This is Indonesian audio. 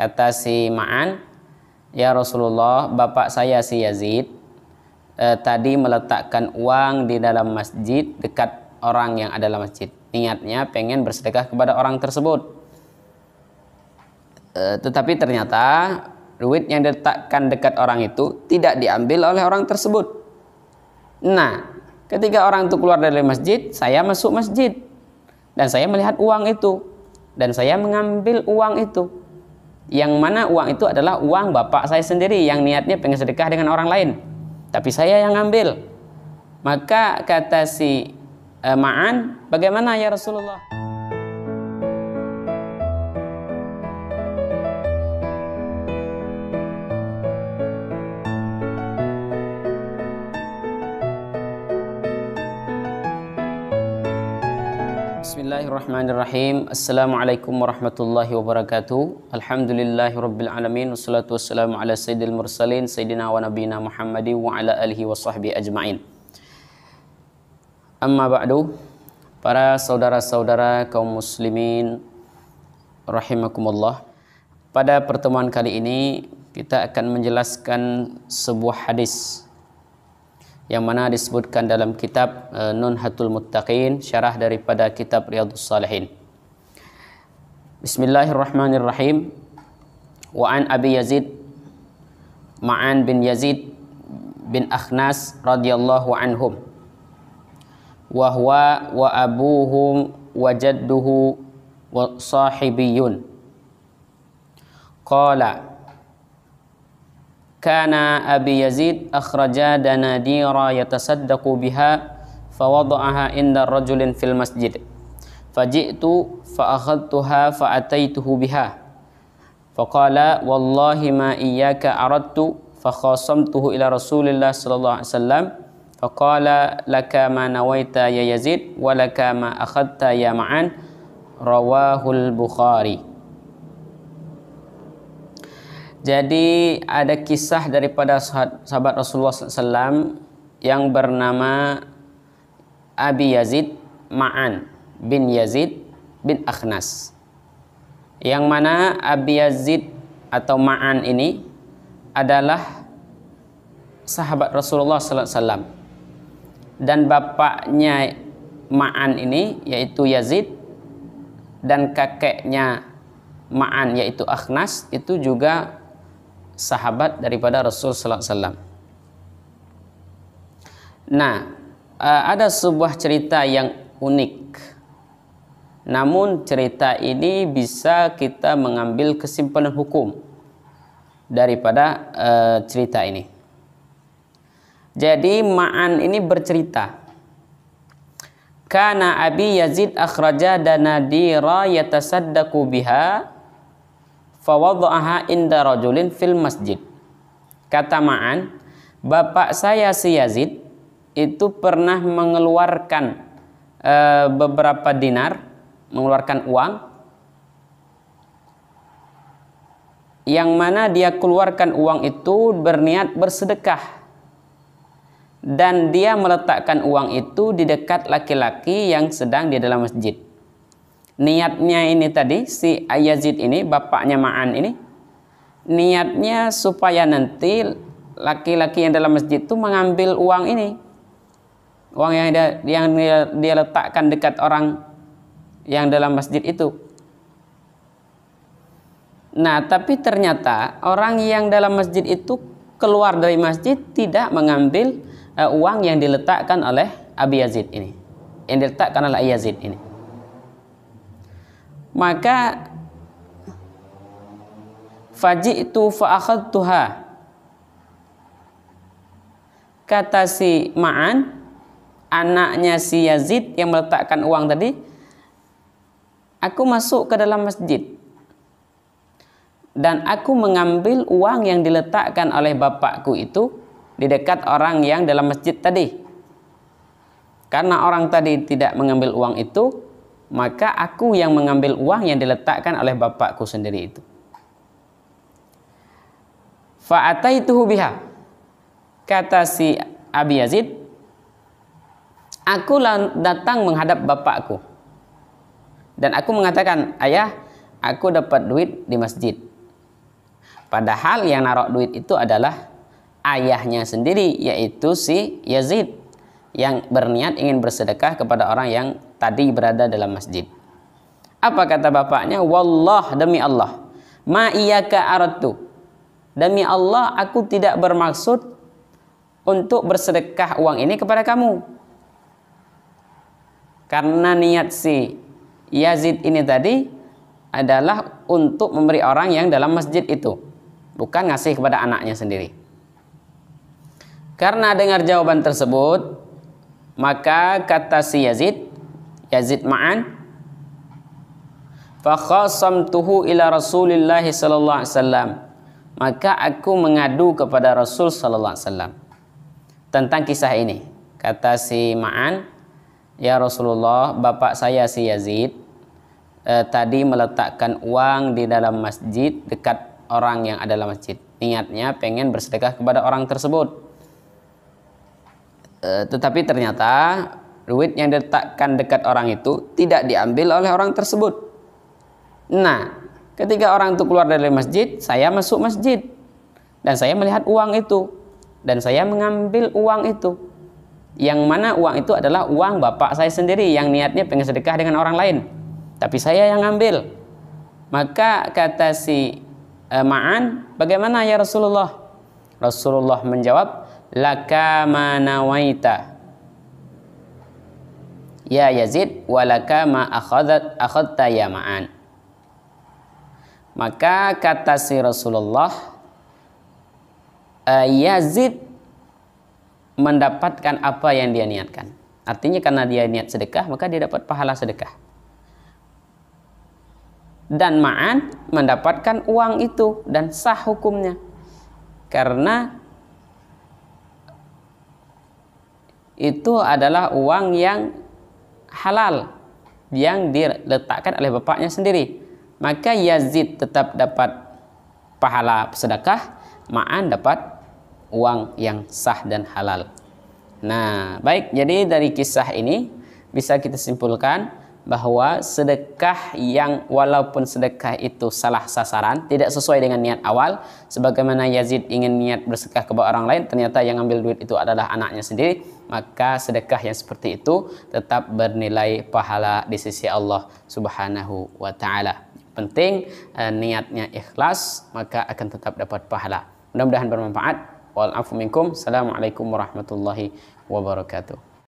Kata si Ma'an, ya Rasulullah, bapak saya si Yazid tadi meletakkan uang di dalam masjid dekat orang yang ada dalam masjid. Niatnya pengen bersedekah kepada orang tersebut. Tetapi ternyata duit yang diletakkan dekat orang itu tidak diambil oleh orang tersebut. Nah, ketika orang itu keluar dari masjid, saya masuk masjid dan saya melihat uang itu dan saya mengambil uang itu. Yang mana uang itu adalah uang bapak saya sendiri yang niatnya pengen sedekah dengan orang lain, tapi saya yang ngambil. Maka kata si Ma'an, bagaimana ya Rasulullah? Bismillahirrahmanirrahim. Assalamualaikum warahmatullahi wabarakatuh. Alhamdulillahirabbil alamin wassalatu wassalamu ala sayyidil mursalin sayyidina wa nabiyina Muhammadin wa ala alihi wa sahbihi ajmain. Amma ba'du. Para saudara-saudara kaum muslimin rahimakumullah. Pada pertemuan kali ini kita akan menjelaskan sebuah hadis yang mana disebutkan dalam kitab Nunhatul Muttaqin, syarah daripada kitab Riyadhus Shalihin. Bismillahirrahmanirrahim. Wa an Abi Yazid Ma'an bin Yazid bin Akhnas radhiyallahu anhum wa huwa wa abuhum wa jadduhu wa sahibiyun qala kana Abi Yazid akhraja danadira yatasaddaqu biha fawada'aha inda rajulin fil masjid faji'tu fa'akhadtuha fa'ataituhu biha faqala wallahi ma iyyaka aradtu fakhasamtuhu ila Rasulillah sallallahu alaihi wasallam faqala laka ma nawaita ya Yazid wa laka ma akhadta ya Ma'an, rawahul Bukhari. Jadi ada kisah daripada sahabat Rasulullah SAW yang bernama Abi Yazid Ma'an bin Yazid bin Akhnas, yang mana Abi Yazid atau Ma'an ini adalah sahabat Rasulullah SAW, dan bapaknya Ma'an ini yaitu Yazid dan kakeknya Ma'an yaitu Akhnas itu juga sahabat daripada Rasul sallallahu alaihi wasallam. Nah, ada sebuah cerita yang unik. Namun cerita ini bisa kita mengambil kesimpulan hukum daripada cerita ini. Jadi Ma'an ini bercerita, kana Abi Yazid akhraja danadira yatasaddaqu biha fawada'aha inda rajulin fil masjid. Kata Ma'an, bapak saya si Yazid itu pernah mengeluarkan beberapa dinar, mengeluarkan uang, yang mana dia keluarkan uang itu berniat bersedekah, dan dia meletakkan uang itu di dekat laki-laki yang sedang di dalam masjid. Niatnya ini tadi, si Yazid ini, bapaknya Ma'an ini, niatnya supaya nanti laki-laki yang dalam masjid itu mengambil uang ini, uang yang dia letakkan dekat orang yang dalam masjid itu. Nah, tapi ternyata orang yang dalam masjid itu keluar dari masjid tidak mengambil uang yang diletakkan oleh Abi Yazid ini, yang diletakkan oleh Yazid ini. Maka faji'tu fa'akhadtuha, kata si Ma'an, anaknya si Yazid yang meletakkan uang tadi, aku masuk ke dalam masjid dan aku mengambil uang yang diletakkan oleh bapakku itu di dekat orang yang dalam masjid tadi. Karena orang tadi tidak mengambil uang itu, maka aku yang mengambil uang yang diletakkan oleh bapakku sendiri itu. Fa'ataituhu biha, kata si Abi Yazid, aku datang menghadap bapakku dan aku mengatakan, ayah, aku dapat duit di masjid. Padahal yang naruh duit itu adalah ayahnya sendiri, yaitu si Yazid, yang berniat ingin bersedekah kepada orang yang tadi berada dalam masjid. Apa kata bapaknya? Wallah, demi Allah, ma iyyaka aradtu, demi Allah aku tidak bermaksud untuk bersedekah uang ini kepada kamu. Karena niat si Yazid ini tadi adalah untuk memberi orang yang dalam masjid itu, bukan ngasih kepada anaknya sendiri. Karena dengar jawaban tersebut, maka kata si Yazid Ma'an, fa khasamtuhu ila Rasulillah sallallahu alaihi wasallam, maka aku mengadu kepada Rasul sallallahu alaihi wasallam tentang kisah ini. Kata si Ma'an, ya Rasulullah, bapak saya si Yazid tadi meletakkan uang di dalam masjid dekat orang yang ada dalam masjid. Niatnya pengen bersedekah kepada orang tersebut. Tetapi ternyata duit yang diletakkan dekat orang itu tidak diambil oleh orang tersebut. Nah, ketika orang itu keluar dari masjid, saya masuk masjid dan saya melihat uang itu dan saya mengambil uang itu. Yang mana uang itu adalah uang bapak saya sendiri yang niatnya pengen sedekah dengan orang lain, tapi saya yang ambil. Maka kata si Ma'an, bagaimana ya Rasulullah? Rasulullah menjawab, laka ma nawaita ya Yazid, walaka ma akhadta ya Ma'an. Maka kata si Rasulullah, Yazid mendapatkan apa yang dia niatkan. Artinya karena dia niat sedekah, maka dia dapat pahala sedekah. Dan Ma'an mendapatkan uang itu dan sah hukumnya. Karena itu adalah uang yang halal yang diletakkan oleh bapaknya sendiri. Maka Yazid tetap dapat pahala sedekah, Ma'an dapat uang yang sah dan halal. Nah, baik, jadi dari kisah ini bisa kita simpulkan bahwa sedekah yang walaupun sedekah itu salah sasaran, tidak sesuai dengan niat awal, sebagaimana Yazid ingin niat bersedekah kepada orang lain, ternyata yang ambil duit itu adalah anaknya sendiri, maka sedekah yang seperti itu tetap bernilai pahala di sisi Allah Subhanahu wa Ta'ala. Penting niatnya ikhlas, maka akan tetap dapat pahala. Mudah-mudahan bermanfaat. Wal afu minkum. Assalamualaikum warahmatullahi wabarakatuh.